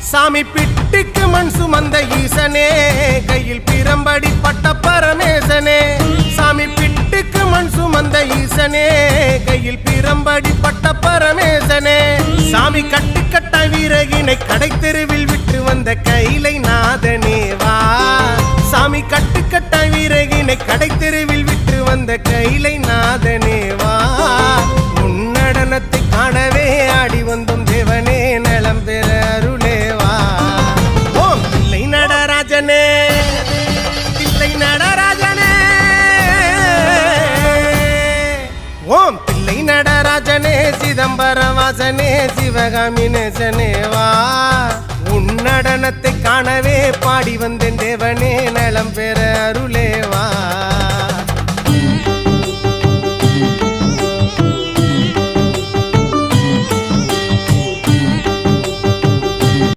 சாமி பிட்டுக்கு மண் சுமந்த ஈசனே, கையில் பிரம்படி பட்ட பரமேசனே. சாமி பிட்டுக்கு மண் சுமந்த ஈசனே, கையில் பிரம்படி பட்ட பரமேசனே. சாமி கட்டுக்கட்ட வீரகினை கடை தெருவில் விட்டு வந்த கைலை நாதனே வா. சாமி கட்டுக்கட்ட வீரகினை கடை தெருவில் விட்டு வந்த கைலை நாதனே வா. உன்னடனத்தை காணவே ஆடி வந்தோம் தேவனே, நலம் பெற அருளேவா. ஓம் தில்லை நடராஜனே, தில்லை நடராஜனே. ஓம் தில்லை நடராஜனே, சிதம்பர வாசனே, சிவகாமி நேசனே வா. உன்னடனத்தை காணவே பாடி வந்தேன் தேவனே, நலம் பெற அருளே.